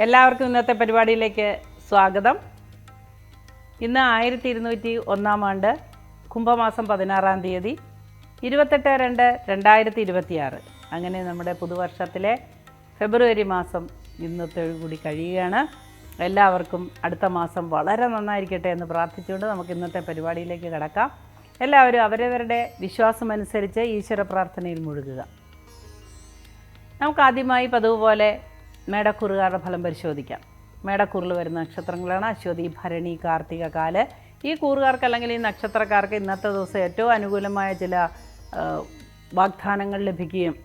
എല്ലാവർക്കും ഇന്നത്തെ പരിപാടിയിലേക്ക് സ്വാഗതം. ഇന്ന് 1201 ആണ്ട് കുംഭമാസം 16-ാം തീയതി 28/2/2026. അങ്ങനെ നമ്മുടെ പുതുവർഷത്തിലെ ഫെബ്രുവരി മാസം ഇന്നത്തോടുകൂടി കഴിയുകയാണ്. എല്ലാവർക്കും അടുത്ത മാസം വളരെ നന്നായിരിക്കട്ടെ എന്ന് പ്രാർത്ഥിച്ചുകൊണ്ട് നമുക്ക് ഇന്നത്തെ പരിപാടിയിലേക്ക് കടക്കാം. എല്ലാവരും അവരവരുടെ വിശ്വാസമനുസരിച്ച് ഈശ്വര പ്രാർത്ഥനയിൽ മുഴുകുക. നമുക്കാദ്യമായി പതിവ് പോലെ മേടക്കൂറുകാരുടെ ഫലം പരിശോധിക്കാം. മേടക്കൂറിൽ വരുന്ന നക്ഷത്രങ്ങളാണ് അശ്വതി, ഭരണി, കാർത്തിക, കാല്. ഈ കൂറുകാർക്ക് അല്ലെങ്കിൽ ഈ നക്ഷത്രക്കാർക്ക് ഇന്നത്തെ ദിവസം ഏറ്റവും അനുകൂലമായ ചില വാഗ്ദാനങ്ങൾ ലഭിക്കുകയും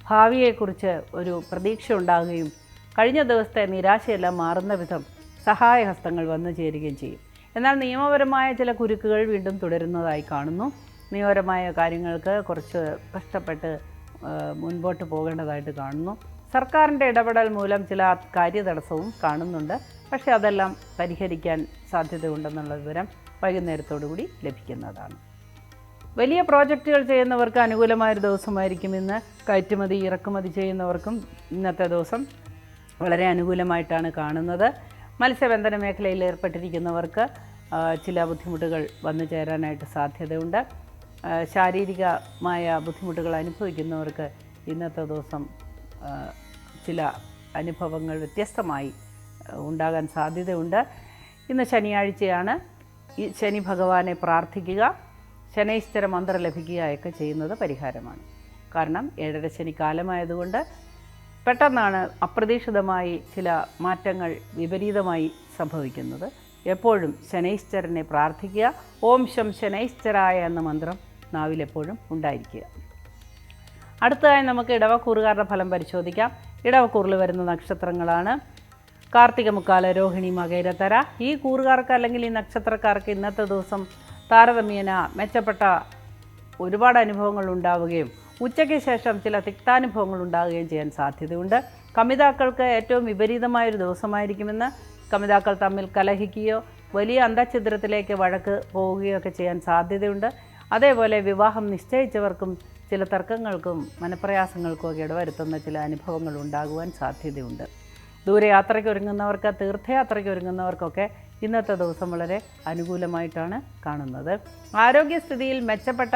ഭാവിയെക്കുറിച്ച് ഒരു പ്രതീക്ഷ ഉണ്ടാകുകയും കഴിഞ്ഞ ദിവസത്തെ നിരാശയെല്ലാം മാറുന്ന വിധം സഹായഹസ്തങ്ങൾ വന്നു ചേരുകയും ചെയ്യും. എന്നാൽ നിയമപരമായ ചില കുരുക്കുകൾ വീണ്ടും തുടരുന്നതായി കാണുന്നു. നിയമപരമായ കാര്യങ്ങൾക്ക് കുറച്ച് കഷ്ടപ്പെട്ട് മുൻപോട്ട് പോകേണ്ടതായിട്ട് കാണുന്നു. സർക്കാരിൻ്റെ ഇടപെടൽ മൂലം ചില കാര്യതടസ്സവും കാണുന്നുണ്ട്. പക്ഷേ അതെല്ലാം പരിഹരിക്കാൻ സാധ്യതയുണ്ടെന്നുള്ള വിവരം വൈകുന്നേരത്തോടുകൂടി ലഭിക്കുന്നതാണ്. വലിയ പ്രോജക്റ്റുകൾ ചെയ്യുന്നവർക്ക് അനുകൂലമായൊരു ദിവസമായിരിക്കും ഇന്ന്. കയറ്റുമതി ഇറക്കുമതി ചെയ്യുന്നവർക്കും ഇന്നത്തെ ദിവസം വളരെ അനുകൂലമായിട്ടാണ് കാണുന്നത്. മത്സ്യബന്ധന മേഖലയിൽ ഏർപ്പെട്ടിരിക്കുന്നവർക്ക് ചില ബുദ്ധിമുട്ടുകൾ വന്നു ചേരാനായിട്ട് സാധ്യതയുണ്ട്. ശാരീരികമായ ബുദ്ധിമുട്ടുകൾ അനുഭവിക്കുന്നവർക്ക് ഇന്നത്തെ ദിവസം ചില അനുഭവങ്ങൾ വ്യത്യസ്തമായി ഉണ്ടാകാൻ സാധ്യതയുണ്ട്. ഇന്ന് ശനിയാഴ്ചയാണ്. ഈ ശനി ഭഗവാനെ പ്രാർത്ഥിക്കുക, ശനൈശ്വര മന്ത്രം ലഭിക്കുകയൊക്കെ ചെയ്യുന്നത് പരിഹാരമാണ്. കാരണം 7.5 ശനി കാലമായതുകൊണ്ട് പെട്ടെന്നാണ് അപ്രതീക്ഷിതമായി ചില മാറ്റങ്ങൾ വിപരീതമായി സംഭവിക്കുന്നത്. എപ്പോഴും ശനൈശ്വരനെ പ്രാർത്ഥിക്കുക. ഓം ശം ശനൈശ്വരായ എന്ന മന്ത്രം നാവിലെപ്പോഴും ഉണ്ടായിരിക്കുക. അടുത്തതായി നമുക്ക് ഇടവക്കൂറുകാരുടെ ഫലം പരിശോധിക്കാം. ഇടവക്കൂറിൽ വരുന്ന നക്ഷത്രങ്ങളാണ് കാർത്തിക, മുക്കാല, രോഹിണി, മകയിരത്തര. ഈ കൂറുകാർക്ക് അല്ലെങ്കിൽ ഈ നക്ഷത്രക്കാർക്ക് ഇന്നത്തെ ദിവസം താരതമ്യേന മെച്ചപ്പെട്ട ഒരുപാട് അനുഭവങ്ങൾ ഉണ്ടാവുകയും ഉച്ചയ്ക്ക് ശേഷം ചില തിക്താനുഭവങ്ങൾ ഉണ്ടാവുകയും ചെയ്യാൻ സാധ്യതയുണ്ട്. കമിതാക്കൾക്ക് ഏറ്റവും വിപരീതമായൊരു ദിവസമായിരിക്കുമെന്ന്. കമിതാക്കൾ തമ്മിൽ കലഹിക്കുകയോ വലിയ അന്തഃഛിദ്രത്തിലേക്ക് വഴക്ക് പോവുകയോ ഒക്കെ ചെയ്യാൻ സാധ്യതയുണ്ട്. അതേപോലെ വിവാഹം നിശ്ചയിച്ചവർക്കും ചില തർക്കങ്ങൾക്കും മനപ്രയാസങ്ങൾക്കും ഒക്കെ ഇടവരുത്തുന്ന ചില അനുഭവങ്ങൾ ഉണ്ടാകുവാൻ സാധ്യതയുണ്ട്. ദൂരയാത്രയ്ക്ക് ഒരുങ്ങുന്നവർക്ക്, തീർത്ഥയാത്രയ്ക്ക് ഒരുങ്ങുന്നവർക്കൊക്കെ ഇന്നത്തെ ദിവസം വളരെ അനുകൂലമായിട്ടാണ് കാണുന്നത്. ആരോഗ്യസ്ഥിതിയിൽ മെച്ചപ്പെട്ട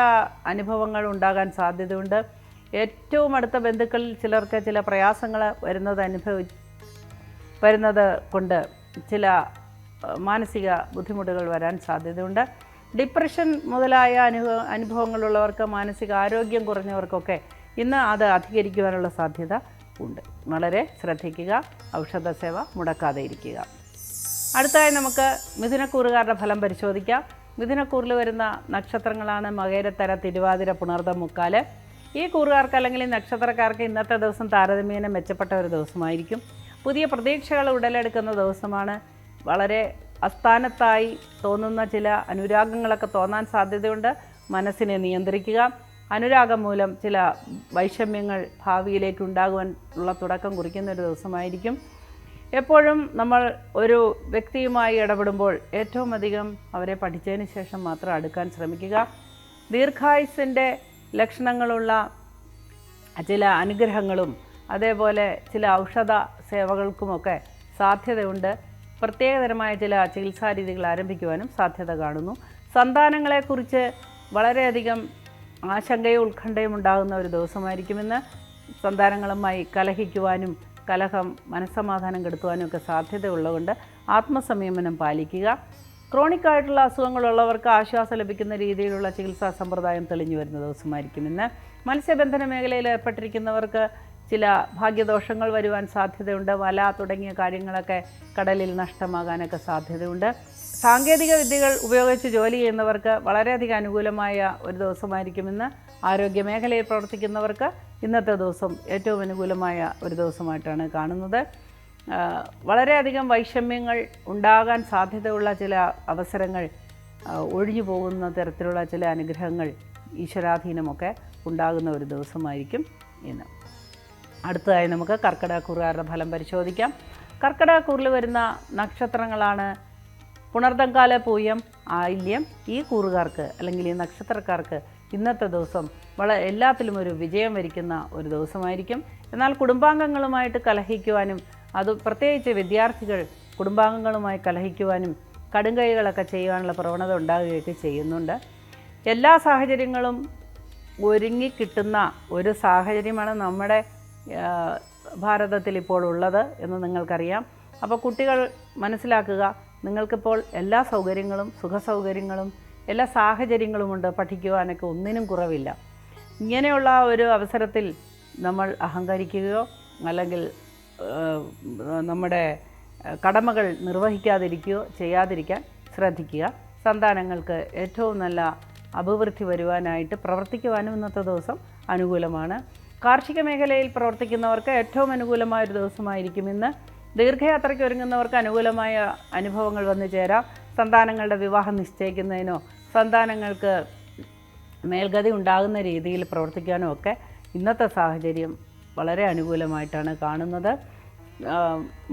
അനുഭവങ്ങൾ ഉണ്ടാകാൻ സാധ്യതയുണ്ട്. ഏറ്റവും അടുത്ത ബന്ധുക്കളിൽ ചിലർക്ക് ചില പ്രയാസങ്ങൾ വരുന്നത് കൊണ്ട് ചില മാനസിക ബുദ്ധിമുട്ടുകൾ വരാൻ സാധ്യതയുണ്ട്. ഡിപ്രഷൻ മുതലായ അനുഭവങ്ങളുള്ളവർക്ക്, മാനസിക ആരോഗ്യം കുറഞ്ഞവർക്കൊക്കെ ഇന്ന് അത് അധികരിക്കുവാനുള്ള സാധ്യത ഉണ്ട്. വളരെ ശ്രദ്ധിക്കുക. ഔഷധ സേവ മുടക്കാതെ ഇരിക്കുക. അടുത്തതായി നമുക്ക് മിഥുനക്കൂറുകാരുടെ ഫലം പരിശോധിക്കാം. മിഥുനക്കൂറിൽ വരുന്ന നക്ഷത്രങ്ങളാണ് മകയിരത്തര, തിരുവാതിര, പുണർദം, മുക്കാല്. ഈ കൂറുകാർക്ക് അല്ലെങ്കിൽ ഈ നക്ഷത്രക്കാർക്ക് ഇന്നത്തെ ദിവസം താരതമ്യേന മെച്ചപ്പെട്ട ഒരു ദിവസമായിരിക്കും. പുതിയ പ്രതീക്ഷകൾ ഉടലെടുക്കുന്ന ദിവസമാണ്. വളരെ അസ്ഥാനത്തായി തോന്നുന്ന ചില അനുരാഗങ്ങളൊക്കെ തോന്നാൻ സാധ്യതയുണ്ട്. മനസ്സിനെ നിയന്ത്രിക്കുക. അനുരാഗം മൂലം ചില വൈഷമ്യങ്ങൾ ഭാവിയിലേക്ക് ഉണ്ടാകുവാൻ ഉള്ള തുടക്കം കുറിക്കുന്നൊരു ദിവസമായിരിക്കും. എപ്പോഴും നമ്മൾ ഒരു വ്യക്തിയുമായി ഇടപെടുമ്പോൾ ഏറ്റവും അധികം അവരെ പഠിച്ചതിന് ശേഷം മാത്രം അടുക്കാൻ ശ്രമിക്കുക. ദീർഘായുസ്സിൻ്റെ ലക്ഷണങ്ങളുള്ള ചില അനുഗ്രഹങ്ങളും അതേപോലെ ചില ഔഷധ സേവകൾക്കുമൊക്കെ സാധ്യതയുണ്ട്. പ്രത്യേകതരമായ ചില ചികിത്സാരീതികൾ ആരംഭിക്കുവാനും സാധ്യത കാണുന്നു. സന്താനങ്ങളെക്കുറിച്ച് വളരെയധികം ആശങ്കയും ഉത്കണ്ഠയും ഉണ്ടാകുന്ന ഒരു ദിവസമായിരിക്കുമെന്ന്. സന്താനങ്ങളുമായി കലഹിക്കുവാനും കലഹം മനസ്സമാധാനം കെടുത്തുവാനും ഒക്കെ സാധ്യതയുള്ളതുകൊണ്ട് ആത്മസംയമനം പാലിക്കുക. ക്രോണിക്കായിട്ടുള്ള അസുഖങ്ങളുള്ളവർക്ക് ആശ്വാസം ലഭിക്കുന്ന രീതിയിലുള്ള ചികിത്സാ സമ്പ്രദായം തെളിഞ്ഞു വരുന്ന ദിവസമായിരിക്കുമെന്ന്. മത്സ്യബന്ധന മേഖലയിൽ ഏർപ്പെട്ടിരിക്കുന്നവർക്ക് ചില ഭാഗ്യദോഷങ്ങൾ വരുവാൻ സാധ്യതയുണ്ട്. വല തുടങ്ങിയ കാര്യങ്ങളൊക്കെ കടലിൽ നഷ്ടമാകാനൊക്കെ സാധ്യതയുണ്ട്. സാങ്കേതിക വിദ്യകൾ ഉപയോഗിച്ച് ജോലി ചെയ്യുന്നവർക്ക് വളരെയധികം അനുകൂലമായ ഒരു ദിവസമായിരിക്കുമെന്ന്. ആരോഗ്യ മേഖലയിൽ പ്രവർത്തിക്കുന്നവർക്ക് ഇന്നത്തെ ദിവസം ഏറ്റവും അനുകൂലമായ ഒരു ദിവസമായിട്ടാണ് കാണുന്നത്. വളരെയധികം വൈഷമ്യങ്ങൾ ഉണ്ടാകാൻ സാധ്യതയുള്ള ചില അവസരങ്ങൾ ഒഴിഞ്ഞു പോകുന്ന തരത്തിലുള്ള ചില അനുഗ്രഹങ്ങൾ, ഈശ്വരാധീനമൊക്കെ ഉണ്ടാകുന്ന ഒരു ദിവസമായിരിക്കും ഇന്ന്. അടുത്തതായി നമുക്ക് കർക്കിടകക്കൂറുകാരുടെ ഫലം പരിശോധിക്കാം. കർക്കിടകക്കൂറിൽ വരുന്ന നക്ഷത്രങ്ങളാണ് പുണർദംകാല, പൂയം, ആയില്യം. ഈ കൂറുകാർക്ക് അല്ലെങ്കിൽ ഈ നക്ഷത്രക്കാർക്ക് ഇന്നത്തെ ദിവസം എല്ലാത്തിലും ഒരു വിജയം വരിക്കുന്ന ഒരു ദിവസമായിരിക്കും. എന്നാൽ കുടുംബാംഗങ്ങളുമായിട്ട് കലഹിക്കുവാനും അത് പ്രത്യേകിച്ച് വിദ്യാർത്ഥികൾ കുടുംബാംഗങ്ങളുമായി കലഹിക്കുവാനും കടുംകൈകളൊക്കെ ചെയ്യുവാനുള്ള പ്രവണത ഉണ്ടാകുകയൊക്കെ ചെയ്യുന്നുണ്ട്. എല്ലാ സാഹചര്യങ്ങളും ഒരുങ്ങിക്കിട്ടുന്ന ഒരു സാഹചര്യമാണ് നമ്മുടെ ഭാരതത്തിൽ ഇപ്പോൾ ഉള്ളത് എന്ന് നിങ്ങൾക്കറിയാം. അപ്പോൾ കുട്ടികൾ മനസ്സിലാക്കുക, നിങ്ങൾക്കിപ്പോൾ എല്ലാ സൗകര്യങ്ങളും സുഖസൗകര്യങ്ങളും എല്ലാ സാഹചര്യങ്ങളുമുണ്ട്, പഠിക്കുവാനൊക്കെ ഒന്നിനും കുറവില്ല. ഇങ്ങനെയുള്ള ഒരു അവസരത്തിൽ നമ്മൾ അഹങ്കരിക്കുകയോ അല്ലെങ്കിൽ നമ്മുടെ കടമകൾ നിർവഹിക്കാതിരിക്കുകയോ ചെയ്യാതിരിക്കാൻ ശ്രദ്ധിക്കുക. സന്താനങ്ങൾക്ക് ഏറ്റവും നല്ല അഭിവൃദ്ധി വരുവാനായിട്ട് പ്രവർത്തിക്കുവാനും ഇന്നത്തെ ദിവസം അനുകൂലമാണ്. കാർഷിക മേഖലയിൽ പ്രവർത്തിക്കുന്നവർക്ക് ഏറ്റവും അനുകൂലമായ ഒരു ദിവസമായിരിക്കും ഇന്ന്. ദീർഘയാത്രയ്ക്ക് ഒരുങ്ങുന്നവർക്ക് അനുകൂലമായ അനുഭവങ്ങൾ വന്നു ചേരാം. സന്താനങ്ങളുടെ വിവാഹം നിശ്ചയിക്കുന്നതിനോ സന്താനങ്ങൾക്ക് മേൽഗതി ഉണ്ടാകുന്ന രീതിയിൽ പ്രവർത്തിക്കാനോ ഒക്കെ ഇന്നത്തെ സാഹചര്യം വളരെ അനുകൂലമായിട്ടാണ് കാണുന്നത്.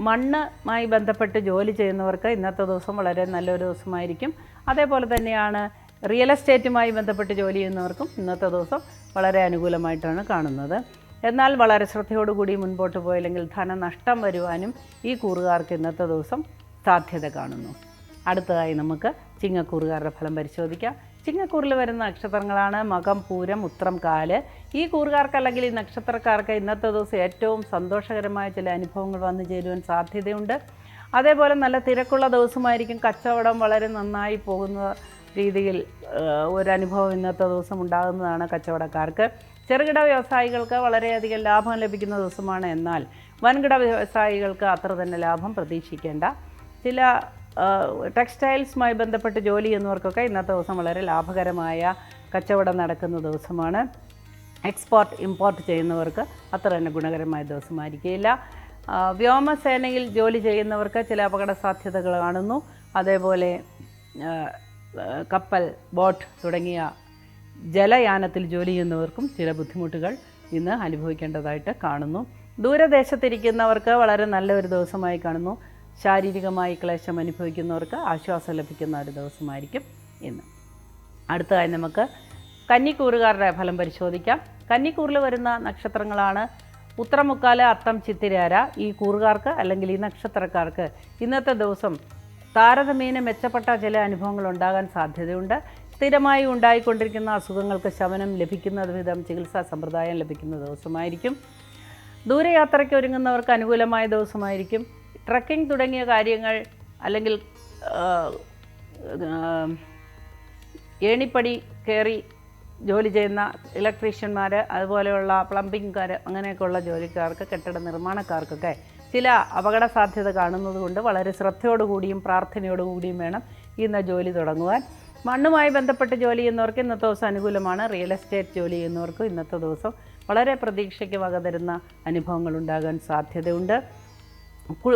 മണ്ണുമായി ബന്ധപ്പെട്ട് ജോലി ചെയ്യുന്നവർക്ക് ഇന്നത്തെ ദിവസം വളരെ നല്ലൊരു ദിവസമായിരിക്കും. അതേപോലെ തന്നെയാണ് റിയൽ എസ്റ്റേറ്റുമായി ബന്ധപ്പെട്ട് ജോലി ചെയ്യുന്നവർക്കും ഇന്നത്തെ ദിവസം വളരെ അനുകൂലമായിട്ടാണ് കാണുന്നത്. എന്നാൽ വളരെ ശ്രദ്ധയോടുകൂടി മുൻപോട്ട് പോയില്ലെങ്കിൽ ധനനഷ്ടം വരുവാനും ഈ കൂറുകാർക്ക് ഇന്നത്തെ ദിവസം സാധ്യത കാണുന്നു. അടുത്തതായി നമുക്ക് ചിങ്ങക്കൂറുകാരുടെ ഫലം പരിശോധിക്കാം. ചിങ്ങക്കൂറിൽ വരുന്ന നക്ഷത്രങ്ങളാണ് മകം, പൂരം, ഉത്രം, കാല്. ഈ കൂറുകാർക്ക് അല്ലെങ്കിൽ ഈ നക്ഷത്രക്കാർക്ക് ഇന്നത്തെ ദിവസം ഏറ്റവും സന്തോഷകരമായ ചില അനുഭവങ്ങൾ വന്നു ചേരുവാൻ സാധ്യതയുണ്ട്. അതേപോലെ നല്ല തിരക്കുള്ള ദിവസമായിരിക്കും. കച്ചവടം വളരെ നന്നായി പോകുന്ന രീതിയിൽ ഒരനുഭവം ഇന്നത്തെ ദിവസം ഉണ്ടാകുന്നതാണ് കച്ചവടക്കാർക്ക്. ചെറുകിട വ്യവസായികൾക്ക് വളരെയധികം ലാഭം ലഭിക്കുന്ന ദിവസമാണ്. എന്നാൽ വൻകിട വ്യവസായികൾക്ക് അത്ര തന്നെ ലാഭം പ്രതീക്ഷിക്കേണ്ട. ചില ടെക്സ്റ്റൈൽസുമായി ബന്ധപ്പെട്ട് ജോലി ചെയ്യുന്നവർക്കൊക്കെ ഇന്നത്തെ ദിവസം വളരെ ലാഭകരമായ കച്ചവടം നടക്കുന്ന ദിവസമാണ്. എക്സ്പോർട്ട് ഇമ്പോർട്ട് ചെയ്യുന്നവർക്ക് അത്ര തന്നെ ഗുണകരമായ ദിവസമായിരിക്കില്ല. വ്യോമസേനയിൽ ജോലി ചെയ്യുന്നവർക്ക് ചില അപകട സാധ്യതകൾ കാണുന്നു. അതേപോലെ കപ്പൽ, ബോട്ട് തുടങ്ങിയ ജലയാനത്തിൽ ജോലി ചെയ്യുന്നവർക്കും ചില ബുദ്ധിമുട്ടുകൾ ഇന്ന് അനുഭവിക്കേണ്ടതായിട്ട് കാണുന്നു. ദൂരദേശത്തിരിക്കുന്നവർക്ക് വളരെ നല്ലൊരു ദിവസമായി കാണുന്നു. ശാരീരികമായി ക്ലേശം അനുഭവിക്കുന്നവർക്ക് ആശ്വാസം ലഭിക്കുന്ന ഒരു ദിവസമായിരിക്കും ഇന്ന്. അടുത്തതായി നമുക്ക് കന്നിക്കൂറുകാരുടെ ഫലം പരിശോധിക്കാം. കന്നിക്കൂറിൽ വരുന്ന നക്ഷത്രങ്ങളാണ് ഉത്രമുക്കാല്, അത്തം, ചിത്തിരാര. ഈ കൂറുകാർക്ക് അല്ലെങ്കിൽ ഈ നക്ഷത്രക്കാർക്ക് ഇന്നത്തെ ദിവസം താരതമ്യേന മെച്ചപ്പെട്ട ചില അനുഭവങ്ങൾ ഉണ്ടാകാൻ സാധ്യതയുണ്ട്. സ്ഥിരമായി ഉണ്ടായിക്കൊണ്ടിരിക്കുന്ന അസുഖങ്ങൾക്ക് ശമനം ലഭിക്കുന്ന വിധം ചികിത്സാ സമ്പ്രദായം ലഭിക്കുന്ന ദിവസമായിരിക്കും. ദൂരയാത്രയ്ക്ക് ഒരുങ്ങുന്നവർക്ക് അനുകൂലമായ ദിവസമായിരിക്കും. ട്രക്കിംഗ് തുടങ്ങിയ കാര്യങ്ങൾ അല്ലെങ്കിൽ ഏണിപ്പടി കയറി ജോലി ചെയ്യുന്ന ഇലക്ട്രീഷ്യന്മാർ, അതുപോലെയുള്ള പ്ലംബിംഗുകാർ, അങ്ങനെയൊക്കെയുള്ള ജോലിക്കാർക്ക്, കെട്ടിട നിർമ്മാണക്കാർക്കൊക്കെ ചില അപകട സാധ്യത കാണുന്നതുകൊണ്ട് വളരെ ശ്രദ്ധയോടുകൂടിയും പ്രാർത്ഥനയോടുകൂടിയും വേണം ഇന്ന് ജോലി തുടങ്ങുവാൻ. മണ്ണുമായി ബന്ധപ്പെട്ട് ജോലി ചെയ്യുന്നവർക്ക് ഇന്നത്തെ ദിവസം അനുകൂലമാണ്. റിയൽ എസ്റ്റേറ്റ് ജോലി ചെയ്യുന്നവർക്കും ഇന്നത്തെ ദിവസം വളരെ പ്രതീക്ഷയ്ക്ക് വക തരുന്ന അനുഭവങ്ങൾ ഉണ്ടാകാൻ സാധ്യതയുണ്ട്.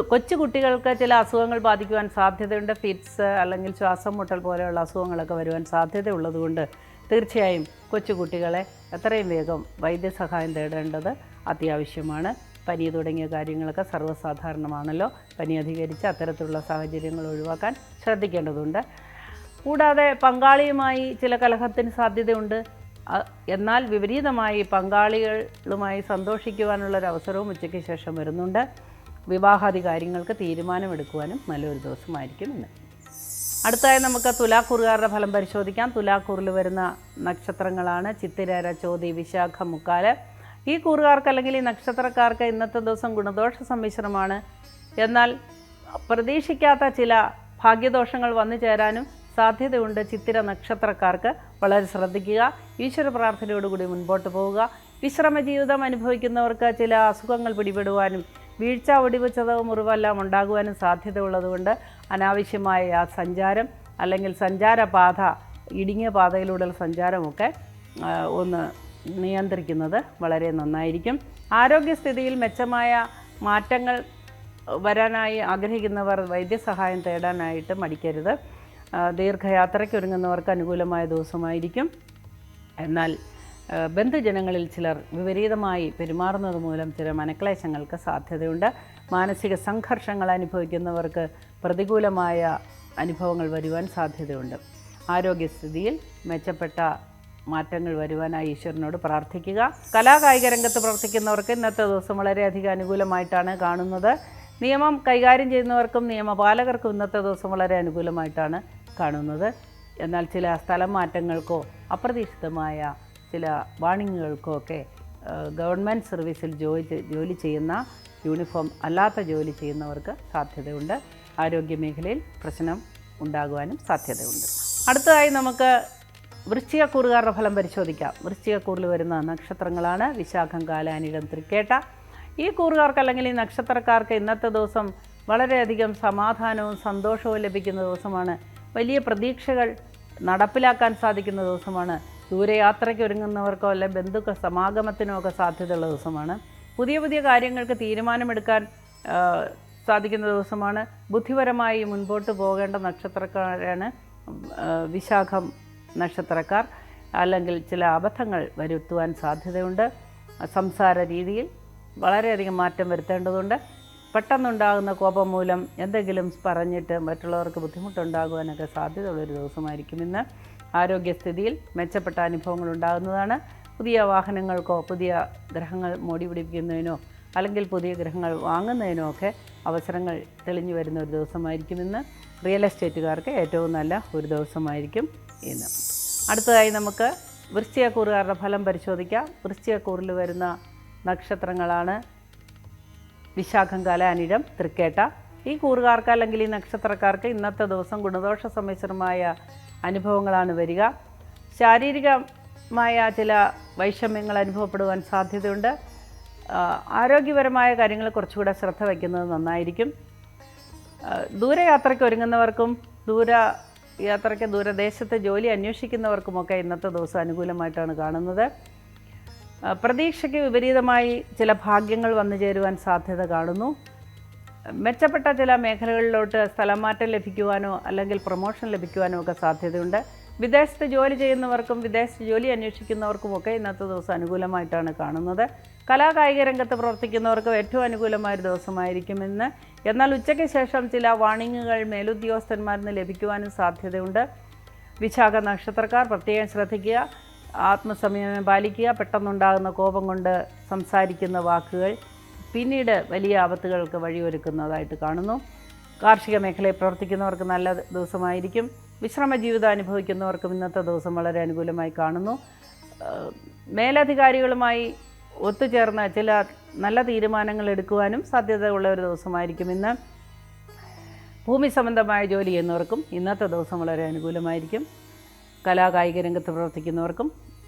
കൊച്ചു കുട്ടികൾക്ക് ചില അസുഖങ്ങൾ ബാധിക്കുവാൻ സാധ്യതയുണ്ട്. ഫിറ്റ്സ് അല്ലെങ്കിൽ ശ്വാസം മുട്ടൽ പോലെയുള്ള അസുഖങ്ങളൊക്കെ വരുവാൻ സാധ്യതയുള്ളതുകൊണ്ട് തീർച്ചയായും കൊച്ചു കുട്ടികളെ എത്രയും വേഗം വൈദ്യസഹായം തേടേണ്ടത് അത്യാവശ്യമാണ്. പനി തുടങ്ങിയ കാര്യങ്ങളൊക്കെ സർവ്വസാധാരണമാണല്ലോ. പനി അധികരിച്ച് അത്തരത്തിലുള്ള സാഹചര്യങ്ങൾ ഒഴിവാക്കാൻ ശ്രദ്ധിക്കേണ്ടതുണ്ട്. കൂടാതെ പങ്കാളിയുമായി ചില കലഹത്തിന് സാധ്യതയുണ്ട്. എന്നാൽ വിപരീതമായി പങ്കാളികളുമായി സന്തോഷിക്കുവാനുള്ളൊരവസരവും ഉച്ചയ്ക്ക് ശേഷം വരുന്നുണ്ട്. വിവാഹാദി കാര്യങ്ങൾക്ക് തീരുമാനമെടുക്കുവാനും നല്ലൊരു ദിവസമായിരിക്കും ഇന്ന്. അടുത്തതായി നമുക്ക് തുലാക്കൂറുകാരുടെ ഫലം പരിശോധിക്കാം. തുലാക്കൂറിൽ വരുന്ന നക്ഷത്രങ്ങളാണ് ചിത്തിര, ചോതി, വിശാഖ, മുക്കാല്. ഈ കൂറുകാർക്ക് അല്ലെങ്കിൽ ഈ നക്ഷത്രക്കാർക്ക് ഇന്നത്തെ ദിവസം ഗുണദോഷ സമ്മിശ്രമാണ്. എന്നാൽ പ്രതീക്ഷിക്കാത്ത ചില ഭാഗ്യദോഷങ്ങൾ വന്നു ചേരാനും സാധ്യതയുണ്ട്. ചിത്തിര നക്ഷത്രക്കാർക്ക് വളരെ ശ്രദ്ധിക്കുക. ഈശ്വര പ്രാർത്ഥനയോടുകൂടി മുൻപോട്ട് പോവുക. വിശ്രമ ജീവിതം അനുഭവിക്കുന്നവർക്ക് ചില അസുഖങ്ങൾ പിടിപെടുവാനും വീഴ്ച, ഒടിവ്, ചതവ്, മുറിവെല്ലാം ഉണ്ടാകുവാനും സാധ്യതയുള്ളതുകൊണ്ട് അനാവശ്യമായ സഞ്ചാരം അല്ലെങ്കിൽ സഞ്ചാരപാത, ഇടുങ്ങിയ പാതയിലൂടെയുള്ള സഞ്ചാരമൊക്കെ ഒന്ന് നിയന്ത്രിക്കുന്നത് വളരെ നന്നായിരിക്കും. ആരോഗ്യസ്ഥിതിയിൽ മെച്ചമായ മാറ്റങ്ങൾ വരാനായി ആഗ്രഹിക്കുന്നവർ വൈദ്യസഹായം തേടാനായിട്ട് മടിക്കരുത്. ദീർഘയാത്രയ്ക്ക് ഒരുങ്ങുന്നവർക്ക് അനുകൂലമായ ദിവസമായിരിക്കും. എന്നാൽ ബന്ധുജനങ്ങളിൽ ചിലർ വിപരീതമായി പെരുമാറുന്നത് മൂലം ചില മനക്ലേശങ്ങൾക്ക് സാധ്യതയുണ്ട്. മാനസിക സംഘർഷങ്ങൾ അനുഭവിക്കുന്നവർക്ക് പ്രതികൂലമായ അനുഭവങ്ങൾ വരുവാൻ സാധ്യതയുണ്ട്. ആരോഗ്യസ്ഥിതിയിൽ മെച്ചപ്പെട്ട മാറ്റങ്ങൾ വരുവാനായി ഈശ്വരനോട് പ്രാർത്ഥിക്കുക. കലാകായിക രംഗത്ത് പ്രവർത്തിക്കുന്നവർക്ക് ഇന്നത്തെ ദിവസം വളരെയധികം അനുകൂലമായിട്ടാണ് കാണുന്നത്. നിയമം കൈകാര്യം ചെയ്യുന്നവർക്കും നിയമപാലകർക്കും ഇന്നത്തെ ദിവസം വളരെ അനുകൂലമായിട്ടാണ് കാണുന്നത്. എന്നാൽ ചില സ്ഥലം മാറ്റങ്ങൾക്കോ അപ്രതീക്ഷിതമായ ചില വാണിങ്ങുകൾക്കോ ഒക്കെ ഗവൺമെൻറ് സർവീസിൽ ജോലി ചെയ്യുന്ന യൂണിഫോം അല്ലാത്ത ജോലി ചെയ്യുന്നവർക്ക് സാധ്യതയുണ്ട്. ആരോഗ്യമേഖലയിൽ പ്രശ്നം ഉണ്ടാകുവാനും സാധ്യതയുണ്ട്. അടുത്തതായി നമുക്ക് വൃശ്ചികക്കൂറുകാരുടെ ഫലം പരിശോധിക്കാം. വൃശ്ചികക്കൂറിൽ വരുന്ന നക്ഷത്രങ്ങളാണ് വിശാഖം, കാലാനിഴം, തൃക്കേട്ട. ഈ കൂറുകാർക്ക് അല്ലെങ്കിൽ ഈ നക്ഷത്രക്കാർക്ക് ഇന്നത്തെ ദിവസം വളരെയധികം സമാധാനവും സന്തോഷവും ലഭിക്കുന്ന ദിവസമാണ്. വലിയ പ്രതീക്ഷകൾ നടപ്പിലാക്കാൻ സാധിക്കുന്ന ദിവസമാണ്. ദൂരയാത്രയ്ക്ക് ഒരുങ്ങുന്നവർക്കോ അല്ലെങ്കിൽ ബന്ധുക്ക സമാഗമത്തിനോ ഒക്കെ സാധ്യതയുള്ള ദിവസമാണ്. പുതിയ പുതിയ കാര്യങ്ങൾക്ക് തീരുമാനമെടുക്കാൻ സാധിക്കുന്ന ദിവസമാണ്. ബുദ്ധിപരമായി മുൻപോട്ട് പോകേണ്ട നക്ഷത്രക്കാരാണ് വിശാഖം നക്ഷത്രക്കാർ. അല്ലെങ്കിൽ ചില അബദ്ധങ്ങൾ വരുത്തുവാൻ സാധ്യതയുണ്ട്. സംസാര രീതിയിൽ വളരെയധികം മാറ്റം വരുത്തേണ്ടതുണ്ട്. പെട്ടെന്നുണ്ടാകുന്ന കോപം മൂലം എന്തെങ്കിലും പറഞ്ഞിട്ട് മറ്റുള്ളവർക്ക് ബുദ്ധിമുട്ടുണ്ടാകുവാനൊക്കെ സാധ്യതയുള്ളൊരു ദിവസമായിരിക്കും ഇന്ന്. ആരോഗ്യസ്ഥിതിയിൽ മെച്ചപ്പെട്ട അനുഭവങ്ങൾ ഉണ്ടാകുന്നതാണ്. പുതിയ വാഹനങ്ങൾക്കോ പുതിയ ഗ്രഹങ്ങൾ മോടി പിടിപ്പിക്കുന്നതിനോ അല്ലെങ്കിൽ പുതിയ ഗ്രഹങ്ങൾ വാങ്ങുന്നതിനോ ഒക്കെ അവസരങ്ങൾ തെളിഞ്ഞു വരുന്ന ഒരു ദിവസമായിരിക്കും ഇന്ന്. റിയൽ എസ്റ്റേറ്റുകാർക്ക് ഏറ്റവും നല്ല ഒരു ദിവസമായിരിക്കും ഇന്ന്. അടുത്തതായി നമുക്ക് വൃശ്ചികക്കൂറുകാരുടെ ഫലം പരിശോധിക്കാം. വൃശ്ചികക്കൂറിൽ വരുന്ന നക്ഷത്രങ്ങളാണ് വിശാഖം, കാലാനിഴം, തൃക്കേട്ട. ഈ കൂറുകാർക്ക് അല്ലെങ്കിൽ ഈ നക്ഷത്രക്കാർക്ക് ഇന്നത്തെ ദിവസം ഗുണദോഷ സമ്മിശ്രമായ അനുഭവങ്ങളാണ് വരിക. ശാരീരികമായ ചില വൈഷമ്യങ്ങൾ അനുഭവപ്പെടുവാൻ സാധ്യതയുണ്ട്. ആരോഗ്യപരമായ കാര്യങ്ങൾ കുറച്ചുകൂടെ ശ്രദ്ധ വയ്ക്കുന്നത് നന്നായിരിക്കും. ദൂരയാത്രയ്ക്ക് ഒരുങ്ങുന്നവർക്കും ദൂരദേശത്തെ ജോലി അന്വേഷിക്കുന്നവർക്കുമൊക്കെ ഇന്നത്തെ ദിവസം അനുകൂലമായിട്ടാണ് കാണുന്നത്. പ്രതീക്ഷയ്ക്ക് വിപരീതമായി ചില ഭാഗ്യങ്ങൾ വന്നു ചേരുവാൻ സാധ്യത കാണുന്നു. മെച്ചപ്പെട്ട ചില മേഖലകളിലോട്ട് സ്ഥലം മാറ്റം ലഭിക്കുവാനോ അല്ലെങ്കിൽ പ്രൊമോഷൻ ലഭിക്കുവാനോ ഒക്കെ സാധ്യതയുണ്ട്. വിദേശത്ത് ജോലി ചെയ്യുന്നവർക്കും വിദേശത്ത് ജോലി അന്വേഷിക്കുന്നവർക്കുമൊക്കെ ഇന്നത്തെ ദിവസം അനുകൂലമായിട്ടാണ് കാണുന്നത്. കലാകായിക രംഗത്ത് പ്രവർത്തിക്കുന്നവർക്ക് ഏറ്റവും അനുകൂലമായൊരു ദിവസമായിരിക്കും ഇന്ന്. എന്നാൽ ഉച്ചയ്ക്ക് ശേഷം ചില വാണിങ്ങുകൾ മേലുദ്യോഗസ്ഥന്മാരിൽ നിന്ന് ലഭിക്കുവാനും സാധ്യതയുണ്ട്. വിശാഖ നക്ഷത്രക്കാർ പ്രത്യേകം ശ്രദ്ധിക്കുക, ആത്മസംയമനം പാലിക്കുക. പെട്ടെന്നുണ്ടാകുന്ന കോപം കൊണ്ട് സംസാരിക്കുന്ന വാക്കുകൾ പിന്നീട് വലിയ ആപത്തുകൾക്ക് വഴിയൊരുക്കുന്നതായിട്ട് കാണുന്നു. കാർഷിക മേഖലയിൽ പ്രവർത്തിക്കുന്നവർക്ക് നല്ല ദിവസമായിരിക്കും. വിശ്രമ ജീവിതം അനുഭവിക്കുന്നവർക്കും ഇന്നത്തെ ദിവസം വളരെ അനുകൂലമായി കാണുന്നു. മേലധികാരികളുമായി ഒത്തുചേർന്ന് ചില നല്ല തീരുമാനങ്ങൾ എടുക്കുവാനും സാധ്യതയുള്ള ഒരു ദിവസമായിരിക്കും ഇന്ന്. ഭൂമി സംബന്ധമായ ജോലി ചെയ്യുന്നവർക്കും ഇന്നത്തെ ദിവസം വളരെ അനുകൂലമായിരിക്കും. കലാകായിക രംഗത്ത് പ്രവർത്തിക്കുന്നവർക്കും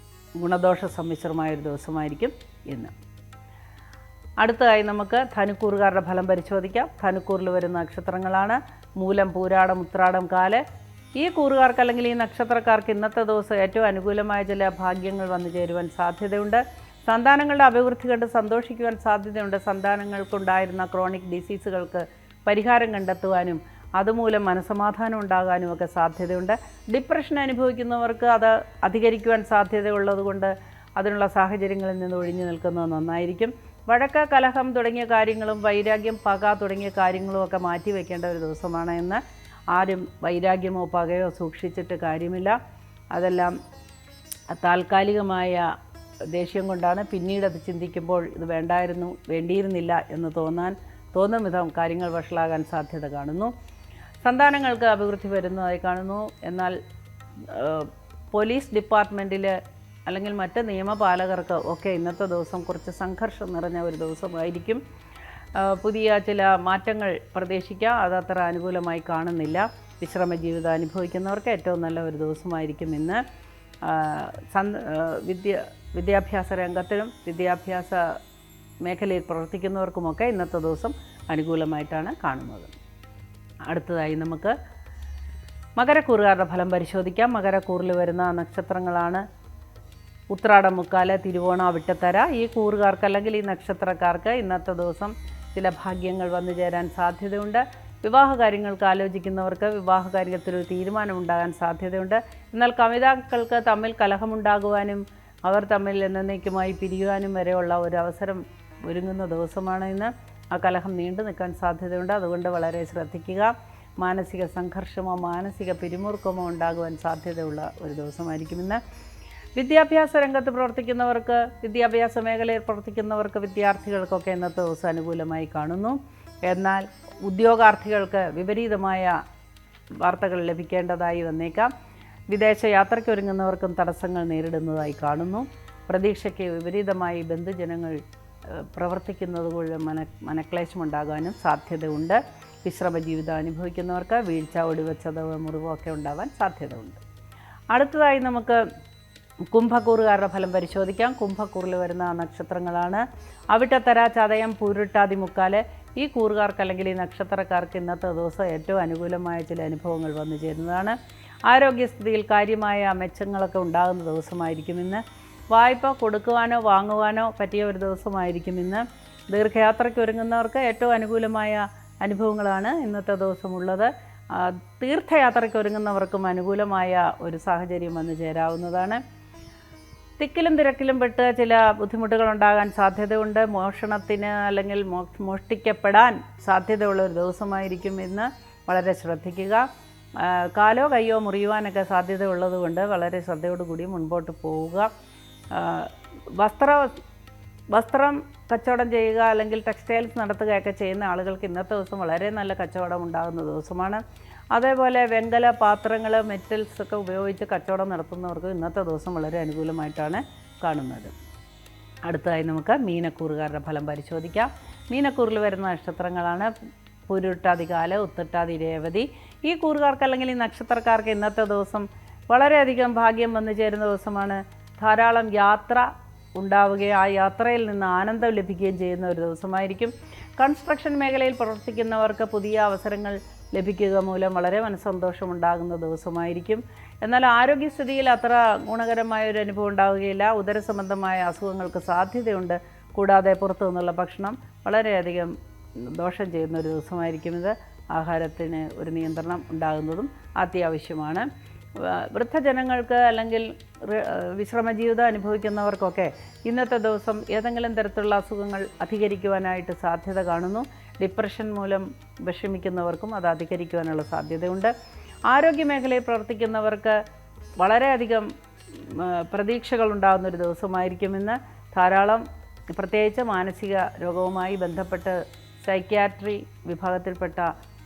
ഗുണദോഷ സമ്മിശ്രമായൊരു ദിവസമായിരിക്കും ഇന്ന്. അടുത്തതായി നമുക്ക് ധനുക്കൂറുകാരുടെ ഫലം പരിശോധിക്കാം. ധനുക്കൂറിൽ വരുന്ന നക്ഷത്രങ്ങളാണ് മൂലം, പൂരാടം, ഉത്രാടം, കാല്. ഈ കൂറുകാർക്ക് അല്ലെങ്കിൽ ഈ നക്ഷത്രക്കാർക്ക് ഇന്നത്തെ ദിവസം ഏറ്റവും അനുകൂലമായ ചില ഭാഗ്യങ്ങൾ വന്നു ചേരുവാൻ സാധ്യതയുണ്ട്. സന്താനങ്ങളുടെ അഭിവൃദ്ധി കണ്ട് സന്തോഷിക്കുവാൻ സാധ്യതയുണ്ട്. സന്താനങ്ങൾക്കുണ്ടായിരുന്ന ക്രോണിക് ഡിസീസുകൾക്ക് പരിഹാരം കണ്ടെത്തുവാനും അതുമൂലം മനസ്സമാധാനം ഉണ്ടാകാനും ഒക്കെ സാധ്യതയുണ്ട്. ഡിപ്രഷൻ അനുഭവിക്കുന്നവർക്ക് അത് അധികരിക്കുവാൻ സാധ്യതയുള്ളതുകൊണ്ട് അതിനുള്ള സാഹചര്യങ്ങളിൽ നിന്ന് ഒഴിഞ്ഞു നിൽക്കുന്നത് നന്നായിരിക്കും. വഴക്ക്, കലഹം തുടങ്ങിയ കാര്യങ്ങളും വൈരാഗ്യം, പക തുടങ്ങിയ കാര്യങ്ങളും ഒക്കെ മാറ്റിവെക്കേണ്ട ഒരു ദിവസമാണ് ഇന്ന്. ആരും വൈരാഗ്യമോ പകയോ സൂക്ഷിച്ചിട്ട് കാര്യമില്ല. അതെല്ലാം താൽക്കാലികമായ ദേഷ്യം കൊണ്ടാണ്. പിന്നീട് അത് ചിന്തിക്കുമ്പോൾ ഇത് വേണ്ടിയിരുന്നില്ല എന്ന് തോന്നും വിധം കാര്യങ്ങൾ വഷളാകാൻ സാധ്യത കാണുന്നു. സന്താനങ്ങൾക്ക് അഭിവൃദ്ധി വരുന്നതായി കാണുന്നു. എന്നാൽ പോലീസ് ഡിപ്പാർട്ട്മെൻറ്റിൽ അല്ലെങ്കിൽ മറ്റ് നിയമപാലകർക്ക് ഒക്കെ ഇന്നത്തെ ദിവസം കുറച്ച് സംഘർഷം നിറഞ്ഞ ഒരു ദിവസമായിരിക്കും. പുതിയ ചില മാറ്റങ്ങൾ പ്രതീക്ഷിക്കാം. അതത്ര അനുകൂലമായി കാണുന്നില്ല. വിശ്രമ ജീവിതം അനുഭവിക്കുന്നവർക്ക് ഏറ്റവും നല്ല ഒരു ദിവസമായിരിക്കും ഇന്ന്. വിദ്യാഭ്യാസ രംഗത്തിലും വിദ്യാഭ്യാസ മേഖലയിൽ പ്രവർത്തിക്കുന്നവർക്കുമൊക്കെ ഇന്നത്തെ ദിവസം അനുകൂലമായിട്ടാണ് കാണുന്നത്. അടുത്തതായി നമുക്ക് മകരക്കൂറുകാരുടെ ഫലം പരിശോധിക്കാം. മകരക്കൂറിൽ വരുന്ന നക്ഷത്രങ്ങളാണ് ഉത്രാടം, മുക്കാല്, തിരുവോണ, അവിട്ടത്തര. ഈ കൂറുകാർക്ക് അല്ലെങ്കിൽ ഈ നക്ഷത്രക്കാർക്ക് ഇന്നത്തെ ദിവസം ചില ഭാഗ്യങ്ങൾ വന്നു ചേരാൻ സാധ്യതയുണ്ട്. വിവാഹ കാര്യങ്ങൾക്ക് ആലോചിക്കുന്നവർക്ക് വിവാഹ കാര്യത്തിലൊരു തീരുമാനമുണ്ടാകാൻ സാധ്യതയുണ്ട്. എന്നാൽ കമിതാക്കൾക്ക് തമ്മിൽ കലഹമുണ്ടാകുവാനും അവർ തമ്മിൽ എന്നേക്കുമായി പിരിയുവാനും വരെയുള്ള ഒരു അവസരം ഒരുങ്ങുന്ന ദിവസമാണ് ഇന്ന്. ആ കലഹം നീണ്ടു നിൽക്കാൻ സാധ്യതയുണ്ട്. അതുകൊണ്ട് വളരെ ശ്രദ്ധിക്കുക. മാനസിക സംഘർഷമോ മാനസിക പിരിമുറുക്കമോ ഉണ്ടാകുവാൻ സാധ്യതയുള്ള ഒരു ദിവസമായിരിക്കും ഇന്ന്. വിദ്യാഭ്യാസ രംഗത്ത് പ്രവർത്തിക്കുന്നവർക്ക്, വിദ്യാഭ്യാസ മേഖലയിൽ പ്രവർത്തിക്കുന്നവർക്ക്, വിദ്യാർത്ഥികൾക്കൊക്കെ ഇന്നത്തെ ദിവസം അനുകൂലമായി കാണുന്നു. എന്നാൽ ഉദ്യോഗാർത്ഥികൾക്ക് വിപരീതമായ വാർത്തകൾ ലഭിക്കേണ്ടതായി വന്നേക്കാം. വിദേശ യാത്രയ്ക്കൊരുങ്ങുന്നവർക്കും തടസ്സങ്ങൾ നേരിടുന്നതായി കാണുന്നു. പ്രതീക്ഷയ്ക്ക് വിപരീതമായി ബന്ധുജനങ്ങൾ പ്രവർത്തിക്കുന്നത് കൊണ്ട് മനക്ലേശമുണ്ടാകാനും സാധ്യതയുണ്ട്. വിശ്രമ ജീവിതം അനുഭവിക്കുന്നവർക്ക് വീഴ്ച, ഒടിവ്, ചതവ്, മുറിവൊക്കെ ഉണ്ടാവാൻ സാധ്യതയുണ്ട്. അടുത്തതായി നമുക്ക് കുംഭക്കൂറുകാരുടെ ഫലം പരിശോധിക്കാം. കുംഭക്കൂറിൽ വരുന്ന നക്ഷത്രങ്ങളാണ് അവിട്ടത്തര, ചതയം, പൂരുട്ടാതി, മുക്കാല്. ഈ കൂറുകാർക്ക് അല്ലെങ്കിൽ ഈ നക്ഷത്രക്കാർക്ക് ഇന്നത്തെ ദിവസം ഏറ്റവും അനുകൂലമായ ചില അനുഭവങ്ങൾ വന്നു ചേരുന്നതാണ്. ആരോഗ്യസ്ഥിതിയിൽ കാര്യമായ മെച്ചങ്ങളൊക്കെ ഉണ്ടാകുന്ന ദിവസമായിരിക്കും ഇന്ന്. വായ്പ കൊടുക്കുവാനോ വാങ്ങുവാനോ പറ്റിയ ഒരു ദിവസമായിരിക്കും ഇന്ന്. ദീർഘയാത്രയ്ക്ക് ഒരുങ്ങുന്നവർക്ക് ഏറ്റവും അനുകൂലമായ അനുഭവങ്ങളാണ് ഇന്നത്തെ ദിവസമുള്ളത്. തീർത്ഥയാത്രയ്ക്ക് ഒരുങ്ങുന്നവർക്കും അനുകൂലമായ ഒരു സാഹചര്യം വന്നു ചേരാവുന്നതാണ്. തിക്കിലും തിരക്കിലും പെട്ട് ചില ബുദ്ധിമുട്ടുകൾ ഉണ്ടാകാൻ സാധ്യതയുണ്ട്. മോഷണത്തിന് അല്ലെങ്കിൽ മോഷ്ടിക്കപ്പെടാൻ സാധ്യതയുള്ള ഒരു ദിവസമായിരിക്കും ഇന്ന്. വളരെ ശ്രദ്ധിക്കുക. കാലോ കയ്യോ മുറിയുവാനൊക്കെ സാധ്യതയുള്ളതുകൊണ്ട് വളരെ ശ്രദ്ധയോടുകൂടി മുൻപോട്ട് പോവുക. വസ്ത്രം കച്ചവടം ചെയ്യുക അല്ലെങ്കിൽ ടെക്സ്റ്റൈൽസ് നടത്തുകയൊക്കെ ചെയ്യുന്ന ആളുകൾക്ക് ഇന്നത്തെ ദിവസം വളരെ നല്ല കച്ചവടം ഉണ്ടാകുന്ന ദിവസമാണ്. അതേപോലെ വെങ്കല പാത്രങ്ങൾ, മെറ്റൽസ് ഒക്കെ ഉപയോഗിച്ച് കച്ചവടം നടത്തുന്നവർക്ക് ഇന്നത്തെ ദിവസം വളരെ അനുകൂലമായിട്ടാണ് കാണുന്നത്. അടുത്തതായി നമുക്ക് മീനക്കൂറുകാരുടെ ഫലം പരിശോധിക്കാം. മീനക്കൂറിൽ വരുന്ന നക്ഷത്രങ്ങളാണ് പൂരുട്ടാതി, കാല്, ഉത്രട്ടാതി, രേവതി. ഈ കൂറുകാർക്ക് അല്ലെങ്കിൽ ഈ നക്ഷത്രക്കാർക്ക് ഇന്നത്തെ ദിവസം വളരെയധികം ഭാഗ്യം വന്നു ചേരുന്ന ദിവസമാണ്. ധാരാളം യാത്ര ഉണ്ടാവുകയും ആ യാത്രയിൽ നിന്ന് ആനന്ദം ലഭിക്കുകയും ചെയ്യുന്ന ഒരു ദിവസമായിരിക്കും. കൺസ്ട്രക്ഷൻ മേഖലയിൽ പ്രവർത്തിക്കുന്നവർക്ക് പുതിയ അവസരങ്ങൾ ലഭിക്കുക മൂലം വളരെ മനസ്സന്തോഷമുണ്ടാകുന്ന ദിവസമായിരിക്കും. എന്നാൽ ആരോഗ്യസ്ഥിതിയിൽ അത്ര ഗുണകരമായ ഒരു അനുഭവം ഉണ്ടാവുകയില്ല. ഉദരസംബന്ധമായ അസുഖങ്ങൾക്ക് സാധ്യതയുണ്ട്. കൂടാതെ പുറത്തു നിന്നുള്ള ഭക്ഷണം വളരെയധികം ദോഷം ചെയ്യുന്ന ഒരു ദിവസമായിരിക്കും ഇത്. ആഹാരത്തിന് ഒരു നിയന്ത്രണം ഉണ്ടാകുന്നതും അത്യാവശ്യമാണ്. വൃദ്ധജനങ്ങൾക്ക് അല്ലെങ്കിൽ വിശ്രമജീവിതം അനുഭവിക്കുന്നവർക്കൊക്കെ ഇന്നത്തെ ദിവസം ഏതെങ്കിലും തരത്തിലുള്ള അസുഖങ്ങൾ അധികരിക്കുവാനായിട്ട് സാധ്യത കാണുന്നു. ഡിപ്രഷൻ മൂലം വിഷമിക്കുന്നവർക്കും അത് അധികരിക്കുവാനുള്ള സാധ്യതയുണ്ട്. ആരോഗ്യമേഖലയിൽ പ്രവർത്തിക്കുന്നവർക്ക് വളരെയധികം പ്രതീക്ഷകൾ ഉണ്ടാകുന്നൊരു ദിവസമായിരിക്കും ഇന്ന്. ധാരാളം പ്രത്യേകിച്ച് മാനസിക രോഗവുമായി ബന്ധപ്പെട്ട് സൈക്യാട്രി വിഭാഗത്തിൽപ്പെട്ട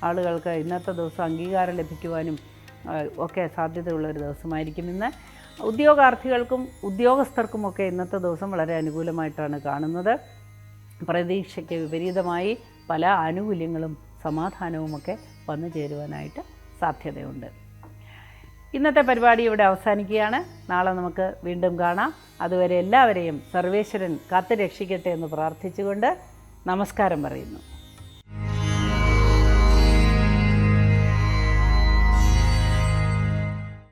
ആളുകൾക്ക് ഇന്നത്തെ ദിവസം അംഗീകാരം ലഭിക്കുവാനും ഒക്കെ സാധ്യതയുള്ളൊരു ദിവസമായിരിക്കും ഇന്ന്. ഉദ്യോഗാർത്ഥികൾക്കും ഉദ്യോഗസ്ഥർക്കുമൊക്കെ ഇന്നത്തെ ദിവസം വളരെ അനുകൂലമായിട്ടാണ് കാണുന്നത്. പ്രതീക്ഷയ്ക്ക് വിപരീതമായി പല ആനുകൂല്യങ്ങളും സമാധാനവുമൊക്കെ വന്നു ചേരുവാനായിട്ട് സാധ്യതയുണ്ട്. ഇന്നത്തെ പരിപാടി ഇവിടെ അവസാനിക്കുകയാണ്. നാളെ നമുക്ക് വീണ്ടും കാണാം. അതുവരെ എല്ലാവരെയും സർവേശ്വരൻ കാത്തു രക്ഷിക്കട്ടെ എന്ന് പ്രാർത്ഥിച്ചുകൊണ്ട് നമസ്കാരം പറയുന്നു.